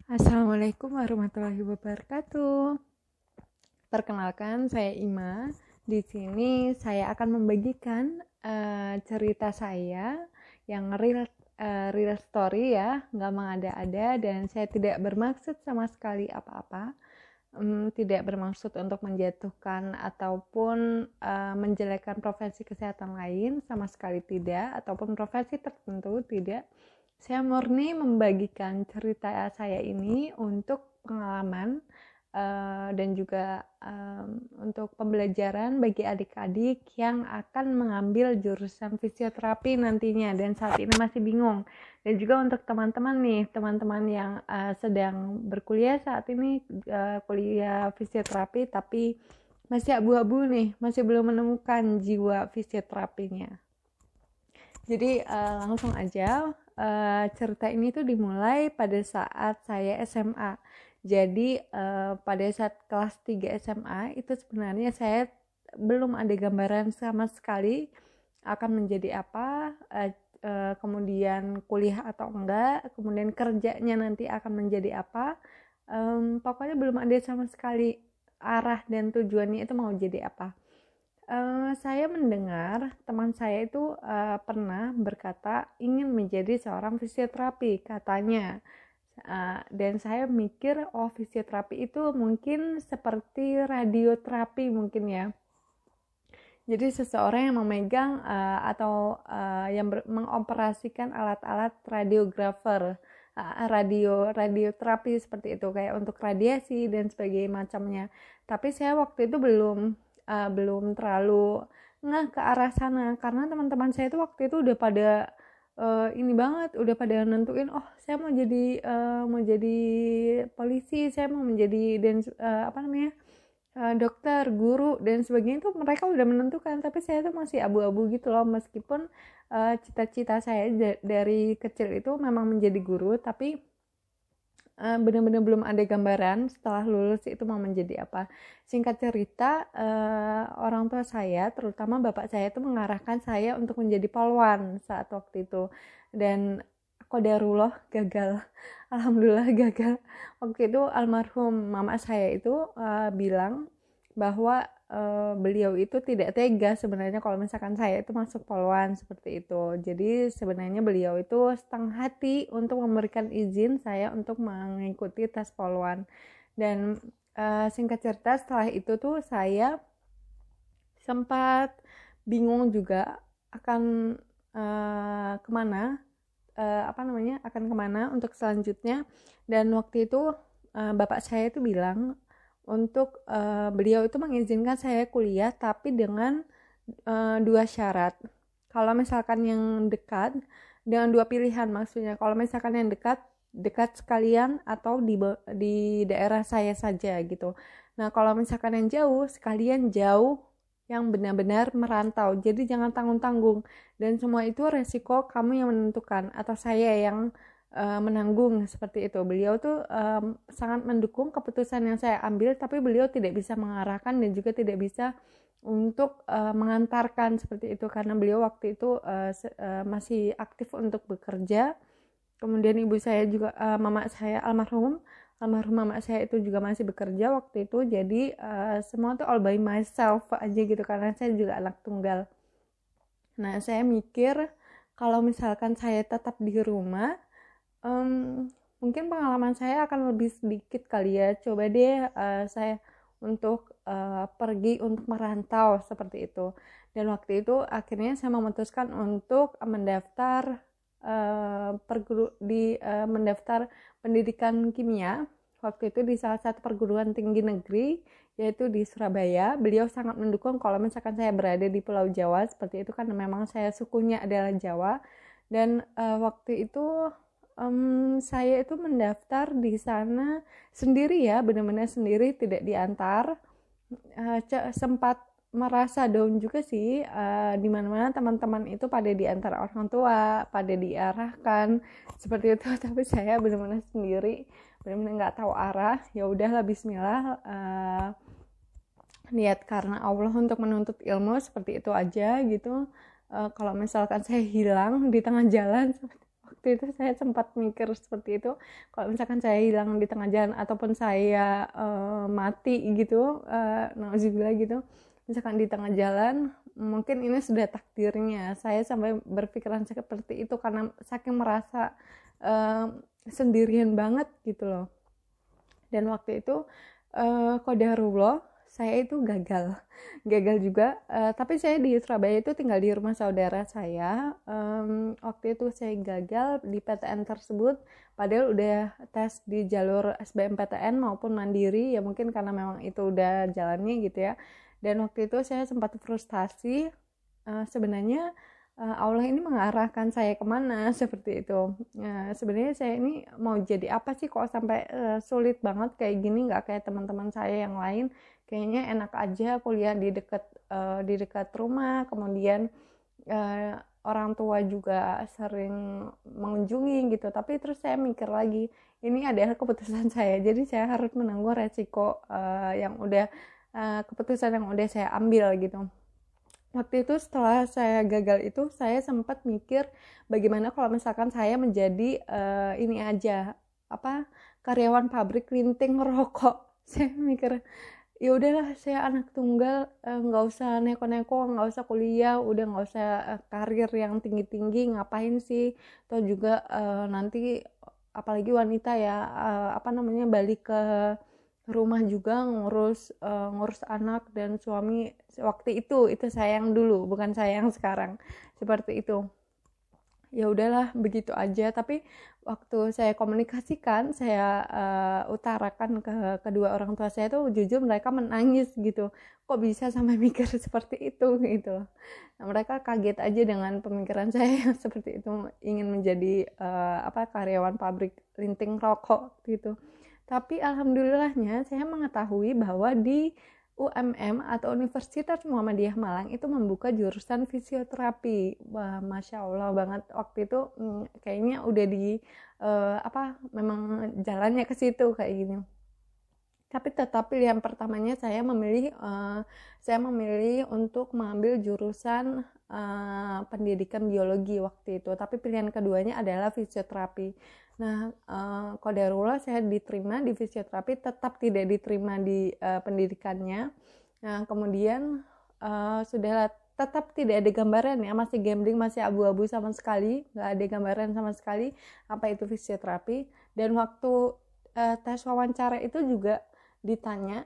Assalamualaikum warahmatullahi wabarakatuh. Perkenalkan, saya Ima. Di sini saya akan membagikan cerita saya yang real story ya, nggak mengada-ada, dan saya tidak bermaksud sama sekali apa-apa. Tidak bermaksud untuk menjatuhkan ataupun menjelekkan profesi kesehatan lain, sama sekali tidak, ataupun profesi tertentu tidak. Saya murni membagikan cerita saya ini untuk pengalaman dan juga untuk pembelajaran bagi adik-adik yang akan mengambil jurusan fisioterapi nantinya dan saat ini masih bingung. Dan juga untuk teman-teman nih, teman-teman yang sedang berkuliah saat ini, kuliah fisioterapi tapi masih abu-abu nih, masih belum menemukan jiwa fisioterapinya. Jadi langsung aja, cerita ini tuh dimulai pada saat saya SMA. Jadi pada saat kelas 3 SMA itu sebenarnya saya belum ada gambaran sama sekali akan menjadi apa, kemudian kuliah atau enggak, kemudian kerjanya nanti akan menjadi apa. Pokoknya belum ada sama sekali arah dan tujuannya itu mau jadi apa. Saya mendengar teman saya itu pernah berkata ingin menjadi seorang fisioterapi katanya. Dan saya mikir, oh fisioterapi itu mungkin seperti radioterapi mungkin ya. Jadi seseorang yang memegang atau yang mengoperasikan alat-alat radiografer, radioterapi seperti itu, kayak untuk radiasi dan sebagainya macamnya. Tapi saya waktu itu belum terlalu ngeh ke arah sana karena teman-teman saya itu waktu itu udah pada ini banget, udah pada nentuin, oh saya mau jadi polisi, saya mau menjadi dan apa namanya, dokter, guru dan sebagainya. Itu mereka udah menentukan, tapi saya tuh masih abu-abu gitu loh. Meskipun cita-cita saya dari kecil itu memang menjadi guru, tapi benar-benar belum ada gambaran setelah lulus itu mau menjadi apa. Singkat cerita, orang tua saya, terutama bapak saya, itu mengarahkan saya untuk menjadi polwan saat waktu itu. Dan qadarullah gagal. Alhamdulillah gagal. Waktu itu almarhum mama saya itu bilang bahwa beliau itu tidak tega sebenarnya kalau misalkan saya itu masuk polwan seperti itu. Jadi sebenarnya beliau itu setengah hati untuk memberikan izin saya untuk mengikuti tes polwan. Dan singkat cerita setelah itu tuh saya sempat bingung juga akan kemana, akan kemana untuk selanjutnya. Dan waktu itu bapak saya itu bilang untuk beliau itu mengizinkan saya kuliah tapi dengan dua syarat. Kalau misalkan yang dekat, dengan dua pilihan maksudnya. Kalau misalkan yang dekat, dekat sekalian atau di daerah saya saja gitu. Nah kalau misalkan yang jauh, sekalian jauh yang benar-benar merantau. Jadi jangan tanggung-tanggung, dan semua itu resiko kamu yang menentukan atau saya yang menanggung seperti itu. Beliau tuh sangat mendukung keputusan yang saya ambil, tapi beliau tidak bisa mengarahkan dan juga tidak bisa untuk mengantarkan seperti itu karena beliau waktu itu masih aktif untuk bekerja. Kemudian ibu saya juga, mama saya almarhum mama saya itu juga masih bekerja waktu itu. Jadi semua tuh all by myself aja gitu karena saya juga anak tunggal. Nah saya mikir kalau misalkan saya tetap di rumah, mungkin pengalaman saya akan lebih sedikit kali ya. Coba deh saya untuk pergi untuk merantau seperti itu. Dan waktu itu akhirnya saya memutuskan untuk mendaftar mendaftar pendidikan kimia waktu itu di salah satu perguruan tinggi negeri, yaitu di Surabaya. Beliau sangat mendukung kalau misalkan saya berada di Pulau Jawa seperti itu karena memang saya sukunya adalah Jawa. Dan waktu itu saya itu mendaftar di sana sendiri ya, benar-benar sendiri, tidak diantar. Sempat merasa down juga sih, di mana-mana teman-teman itu pada diantar orang tua, pada diarahkan seperti itu, tapi saya benar-benar sendiri, benar-benar nggak tahu arah. Ya udahlah, Bismillah, niat karena Allah untuk menuntut ilmu seperti itu aja gitu. Kalau misalkan saya hilang di tengah jalan waktu itu saya sempat mikir seperti itu, kalau misalkan saya hilang di tengah jalan ataupun saya mati gitu, nauzubillah gitu, misalkan di tengah jalan, mungkin ini sudah takdirnya. Saya sampai berpikiran seperti itu karena saking merasa sendirian banget gitu loh. Dan waktu itu qadarullah saya itu gagal juga, tapi saya di Surabaya itu tinggal di rumah saudara saya. Waktu itu saya gagal di PTN tersebut, padahal udah tes di jalur SBMPTN maupun mandiri, ya mungkin karena memang itu udah jalannya gitu ya. Dan waktu itu saya sempat frustasi, sebenarnya Allah ini mengarahkan saya kemana seperti itu. Sebenarnya saya ini mau jadi apa sih kok sampai sulit banget kayak gini, nggak kayak teman-teman saya yang lain, kayaknya enak aja kuliah di dekat rumah, kemudian orang tua juga sering mengunjungi gitu. Tapi terus saya mikir lagi, ini adalah keputusan saya, jadi saya harus menanggung resiko keputusan yang udah saya ambil gitu. Waktu itu setelah saya gagal itu, saya sempat mikir bagaimana kalau misalkan saya menjadi ini aja, karyawan pabrik linting rokok. Saya mikir, ya udahlah, saya anak tunggal, nggak usah neko-neko, nggak usah kuliah, udah nggak usah karir yang tinggi-tinggi, ngapain sih? Atau juga nanti apalagi wanita ya, balik ke rumah juga ngurus anak dan suami. Waktu itu saya yang dulu, bukan saya yang sekarang, seperti itu. Ya udahlah, begitu aja. Tapi waktu saya komunikasikan, saya utarakan ke kedua orang tua saya tuh, jujur mereka menangis gitu. Kok bisa sampai mikir seperti itu gitu loh. Nah, mereka kaget aja dengan pemikiran saya yang seperti itu, ingin menjadi karyawan pabrik linting rokok gitu. Tapi alhamdulillahnya saya mengetahui bahwa di UMM atau Universitas Muhammadiyah Malang itu membuka jurusan fisioterapi. Wah, masya Allah banget waktu itu, kayaknya udah memang jalannya ke situ kayak gini. Tapi tetap pilihan pertamanya saya memilih untuk mengambil jurusan pendidikan biologi waktu itu. Tapi pilihan keduanya adalah fisioterapi. Nah, qadarullah saya diterima di fisioterapi, tetap tidak diterima di pendidikannya. Nah, kemudian sudah tetap tidak ada gambaran ya, masih gambling, masih abu-abu sama sekali, nggak ada gambaran sama sekali apa itu fisioterapi. Dan waktu tes wawancara itu juga ditanya,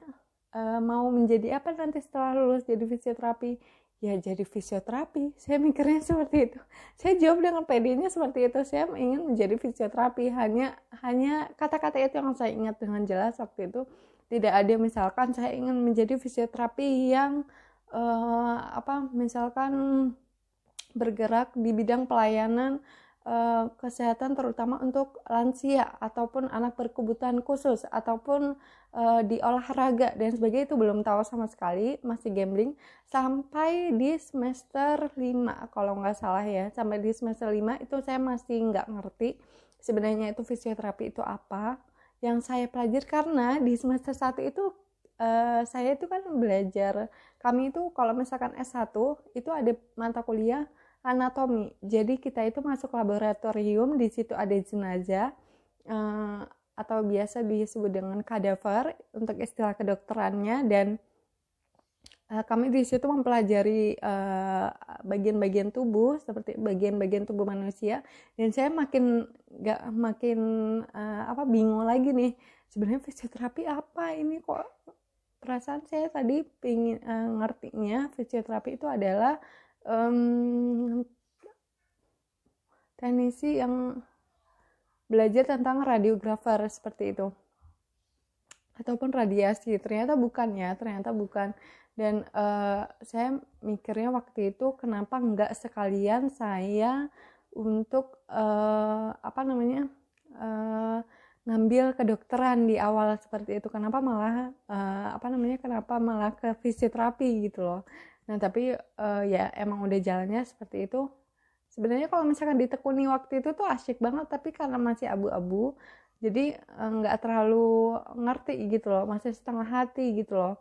mau menjadi apa nanti setelah lulus jadi fisioterapi? Ya jadi fisioterapi. Saya mikirnya seperti itu. Saya jawab dengan pedenya seperti itu. Saya ingin menjadi fisioterapi. Hanya kata-kata itu yang saya ingat dengan jelas waktu itu. Tidak ada misalkan saya ingin menjadi fisioterapi yang misalkan bergerak di bidang pelayanan kesehatan terutama untuk lansia ataupun anak berkebutuhan khusus ataupun di olahraga dan sebagainya, itu belum tahu sama sekali, masih gambling sampai di semester 5 kalau nggak salah ya. Sampai di semester 5 itu saya masih nggak ngerti sebenarnya itu fisioterapi itu apa yang saya pelajari, karena di semester 1 itu saya itu kan belajar, kami itu kalau misalkan S1 itu ada mata kuliah anatomi. Jadi kita itu masuk laboratorium, di situ ada jenazah atau biasa disebut dengan kadaver untuk istilah kedokterannya, dan kami di situ mempelajari bagian-bagian tubuh seperti bagian-bagian tubuh manusia. Dan saya makin bingung lagi nih, sebenarnya fisioterapi apa ini, kok perasaan saya tadi pengen ngertinya fisioterapi itu adalah teknisi yang belajar tentang radiografer seperti itu ataupun radiasi. Ternyata bukan. Dan saya mikirnya waktu itu, kenapa nggak sekalian saya untuk ngambil kedokteran di awal seperti itu, kenapa malah ke fisioterapi gitu loh. Nah tapi ya emang udah jalannya seperti itu. Sebenarnya kalau misalkan ditekuni waktu itu tuh asyik banget, tapi karena masih abu-abu jadi nggak terlalu ngerti gitu loh, masih setengah hati gitu loh.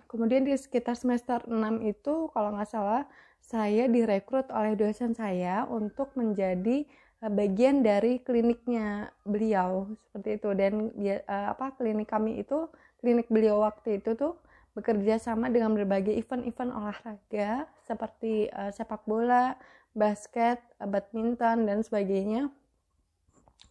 Kemudian di sekitar semester 6 itu kalau nggak salah saya direkrut oleh dosen saya untuk menjadi bagian dari kliniknya beliau seperti itu. Dan klinik kami itu, klinik beliau waktu itu tuh bekerja sama dengan berbagai event-event olahraga seperti sepak bola, basket, badminton dan sebagainya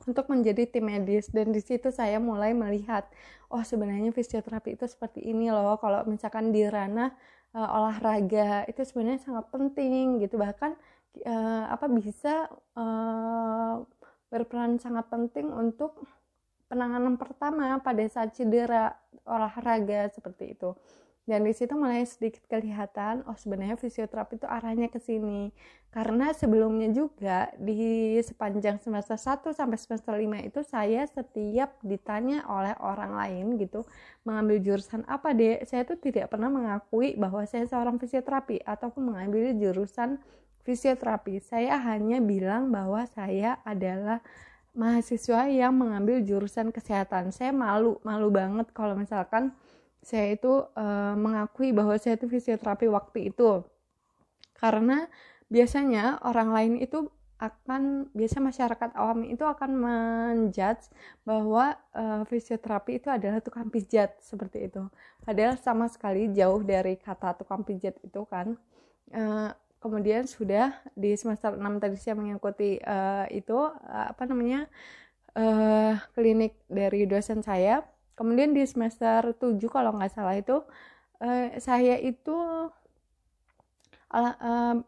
untuk menjadi tim medis. Dan di situ saya mulai melihat, oh sebenarnya fisioterapi itu seperti ini loh. Kalau misalkan di ranah olahraga itu sebenarnya sangat penting gitu, bahkan bisa berperan sangat penting untuk penanganan pertama pada saat cedera olahraga seperti itu. Dan di situ mulai sedikit kelihatan, oh sebenarnya fisioterapi itu arahnya ke sini. Karena sebelumnya juga di sepanjang semester 1 sampai semester 5 itu saya setiap ditanya oleh orang lain gitu, mengambil jurusan apa deh, saya tuh tidak pernah mengakui bahwa saya seorang fisioterapi ataupun mengambil jurusan fisioterapi. Saya hanya bilang bahwa saya adalah mahasiswa yang mengambil jurusan kesehatan. Saya malu banget kalau misalkan saya itu mengakui bahwa saya itu fisioterapi waktu itu, karena biasanya orang lain itu biasa masyarakat awam itu akan menjudge bahwa fisioterapi itu adalah tukang pijat seperti itu, padahal sama sekali jauh dari kata tukang pijat itu kan. Kemudian sudah di semester 6 tadi saya mengikuti klinik dari dosen saya. Kemudian di semester 7 kalau nggak salah itu saya itu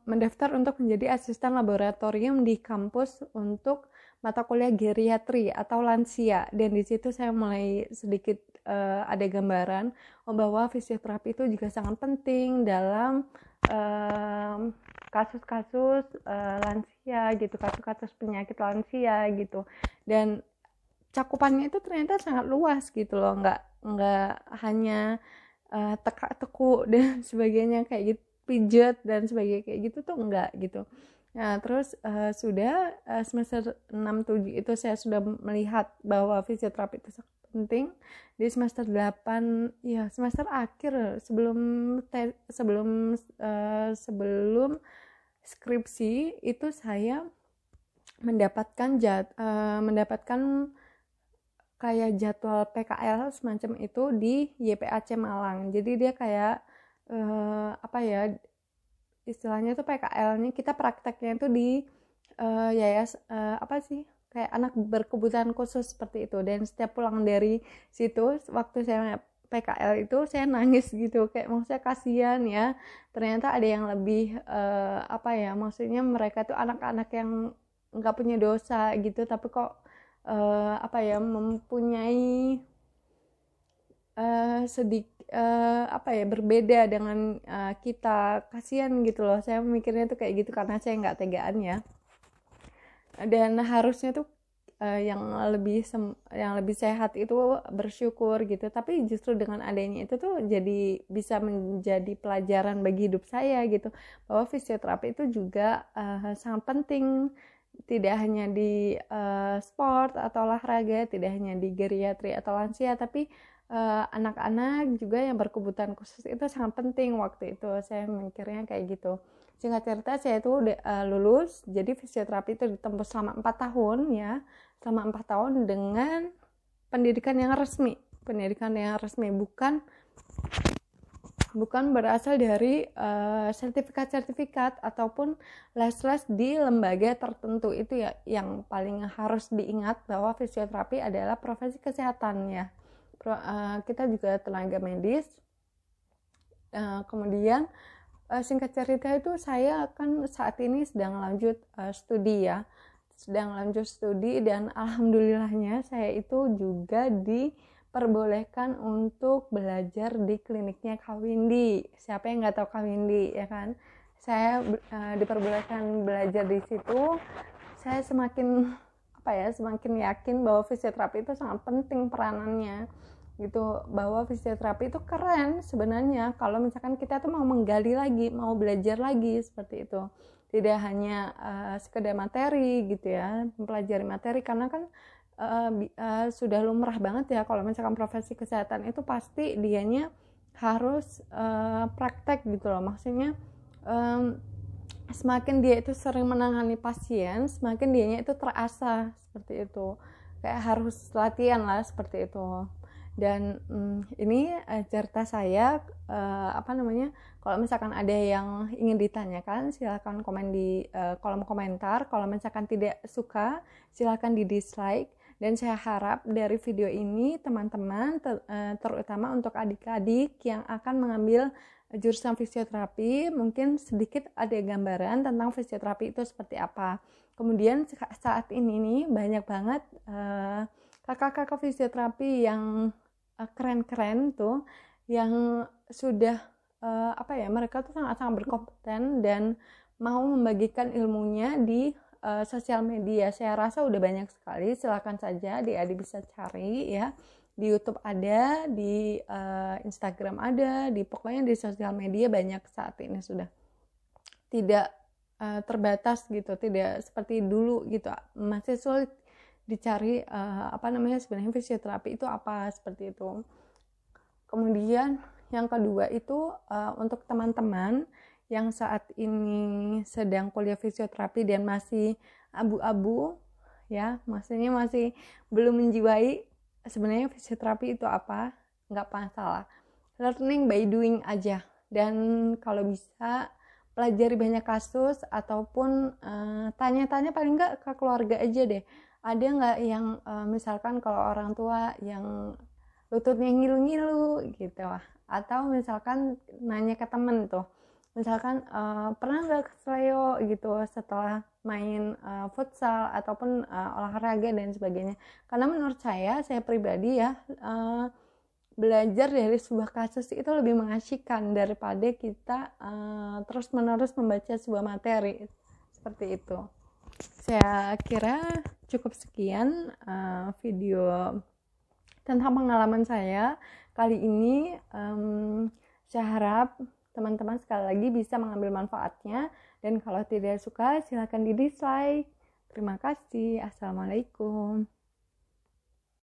mendaftar untuk menjadi asisten laboratorium di kampus untuk mata kuliah geriatri atau lansia. Dan di situ saya mulai sedikit ada gambaran bahwa fisioterapi itu juga sangat penting dalam kasus-kasus lansia gitu, kasus-kasus penyakit lansia gitu. Dan cakupannya itu ternyata sangat luas gitu loh, nggak hanya teka-teku dan sebagainya kayak gitu, pijat dan sebagainya kayak gitu tuh enggak gitu. Nah terus sudah semester 6-7 itu saya sudah melihat bahwa fisioterapi itu sangat penting. Di semester 8 ya semester akhir sebelum skripsi itu saya mendapatkan kayak jadwal PKL semacam itu di YPAC Malang. Jadi dia kayak istilahnya tuh PKL-nya kita prakteknya itu di kayak anak berkebutuhan khusus seperti itu. Dan setiap pulang dari situ waktu saya PKL itu saya nangis gitu, kayak maksudnya kasihan ya, ternyata ada yang lebih maksudnya mereka tuh anak-anak yang nggak punya dosa gitu, tapi kok mempunyai berbeda dengan kita, kasihan gitu loh. Saya mikirnya tuh kayak gitu karena saya nggak tegaan ya. Dan harusnya tuh yang lebih sehat itu bersyukur gitu, tapi justru dengan adanya itu tuh jadi bisa menjadi pelajaran bagi hidup saya gitu, bahwa fisioterapi itu juga sangat penting, tidak hanya di sport atau olahraga, tidak hanya di geriatri atau lansia, tapi anak-anak juga yang berkebutuhan khusus itu sangat penting. Waktu itu saya mikirnya kayak gitu. Singkat cerita saya itu lulus, jadi fisioterapi itu ditempuh selama 4 tahun ya, selama 4 tahun dengan pendidikan yang resmi, bukan berasal dari sertifikat ataupun les-les di lembaga tertentu. Itu ya yang paling harus diingat, bahwa fisioterapi adalah profesi kesehatan ya. Kita juga tenaga medis. Kemudian singkat cerita itu saya kan saat ini sedang lanjut studi dan alhamdulillahnya saya itu juga diperbolehkan untuk belajar di kliniknya Kak Windy. Siapa yang nggak tahu Kak Windy ya kan? Saya diperbolehkan belajar di situ. Saya semakin yakin bahwa fisioterapi itu sangat penting peranannya gitu, bahwa fisioterapi itu keren sebenarnya kalau misalkan kita tuh mau menggali lagi, mau belajar lagi seperti itu, tidak hanya sekedar materi gitu ya, mempelajari materi, karena kan sudah lumrah banget ya kalau misalkan profesi kesehatan itu pasti dianya harus praktek gitu loh, maksudnya semakin dia itu sering menangani pasien, semakin dianya itu terasa seperti itu. Kayak harus latihan lah seperti itu. Dan ini cerita saya, apa namanya, kalau misalkan ada yang ingin ditanyakan silahkan komen di kolom komentar. Kalau misalkan tidak suka silahkan di dislike. Dan saya harap dari video ini teman-teman terutama untuk adik-adik yang akan mengambil jurusan fisioterapi mungkin sedikit ada gambaran tentang fisioterapi itu seperti apa. Kemudian saat ini nih banyak banget kakak-kakak fisioterapi yang keren-keren tuh, yang sudah apa ya, mereka tuh sangat-sangat berkompeten dan mau membagikan ilmunya di sosial media. Saya rasa udah banyak sekali, silakan saja adik-adik bisa cari ya, di YouTube ada, di Instagram ada, di pokoknya di sosial media banyak saat ini, sudah tidak terbatas gitu, tidak seperti dulu gitu, masih sulit dicari apa namanya sebenarnya fisioterapi itu apa, seperti itu. Kemudian yang kedua itu untuk teman-teman yang saat ini sedang kuliah fisioterapi dan masih abu-abu ya, maksudnya masih belum menjiwai sebenarnya fisioterapi itu apa, nggak masalah, learning by doing aja. Dan kalau bisa pelajari banyak kasus ataupun tanya-tanya paling nggak ke keluarga aja deh. Ada nggak yang misalkan kalau orang tua yang lututnya ngilu-ngilu gitu, atau misalkan nanya ke temen tuh, misalkan pernah nggak kesleo gitu setelah main futsal ataupun olahraga dan sebagainya. Karena menurut saya pribadi ya, belajar dari sebuah kasus itu lebih mengasyikan daripada kita terus menerus membaca sebuah materi seperti itu. Saya kira cukup sekian video tentang pengalaman saya kali ini. Saya harap teman-teman sekali lagi bisa mengambil manfaatnya, dan kalau tidak suka silahkan di dislike. Terima kasih. Assalamualaikum.